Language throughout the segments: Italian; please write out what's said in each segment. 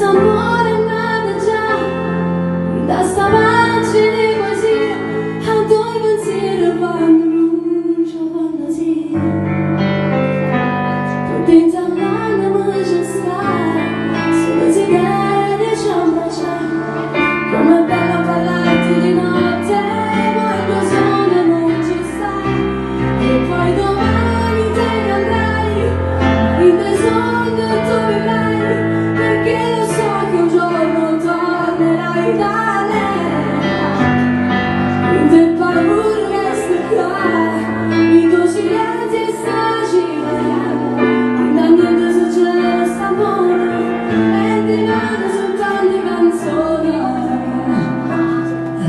amore nata già da sta pagina di poesia a due pensieri vanno fantasia tutti all'anima c'è stare solo desiderio ci abbracciare come è bello parlarti di notte quando sole non ci sta e poi domani te ne andrai ma in te sogno tu vivrai perché lo so che un giorno tornerai da lei in te paura resta qua i tuoi silenzi e stagine da niente succede st'amore e ti vanno soltanto canzoni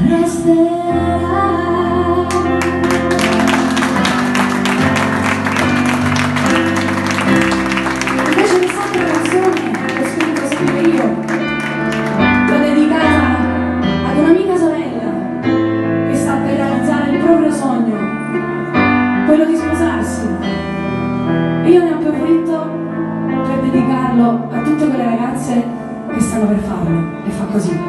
resterà. Invece quest'altra canzone l'ho scritta sempre io, l'ho dedicata ad un'amica sorella che sta per realizzare il proprio sogno, quello di sposarsi, e io ne approfitto per dedicarlo a tutte quelle ragazze che stanno per farlo, e fa così.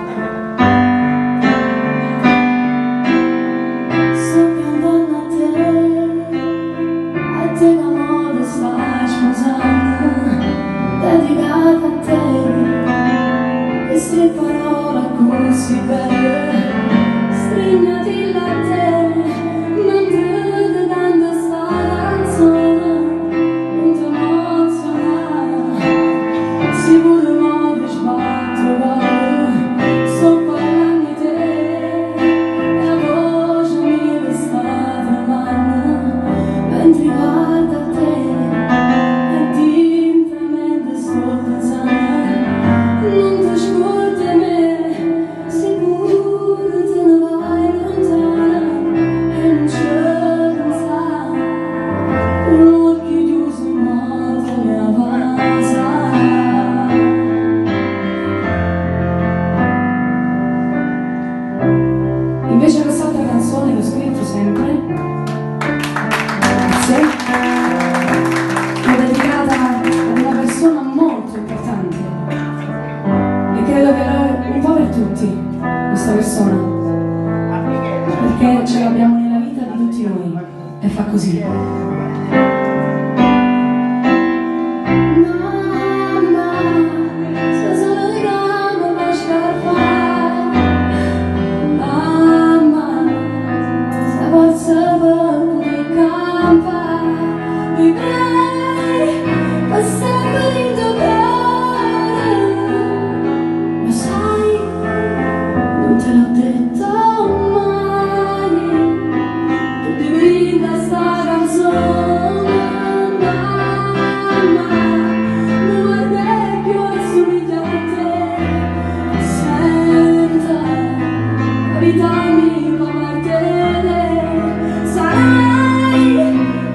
Sto cantando a te che amore stai sposando, dedicata a te, queste parole così belle, strignati la te, mentre tanto sta canzone, non ti emoziona, sicuro non ti sbatto cuore, sto parlando di te, e la voce mi sta tremando, mentre guardo a te, e dintamente sto pensando, non ti scordi me, sicuro te ne vai lontana, e non c'è pensare, con occhi chiusi ma te ne avanza. Invece quest'altra canzone che ho scritto sempre, grazie, l'ho dedicata ad una persona molto importante e credo che è un po' per tutti questa persona, perché ce l'abbiamo nella vita di tutti noi e fa così. Mamma, se sono di gambe per scarpare, mamma, se forse per cui campa, vivrei per sempre in tuo cuore, ma sai, non te l'ho detto mai, tu devi da sta canzone, mamma, non guardare più assomiglia a te, senta, la vita mi fa appartenere, sarai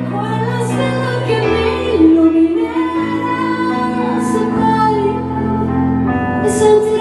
quella stella che mi illuminerà, se vuoi, e senti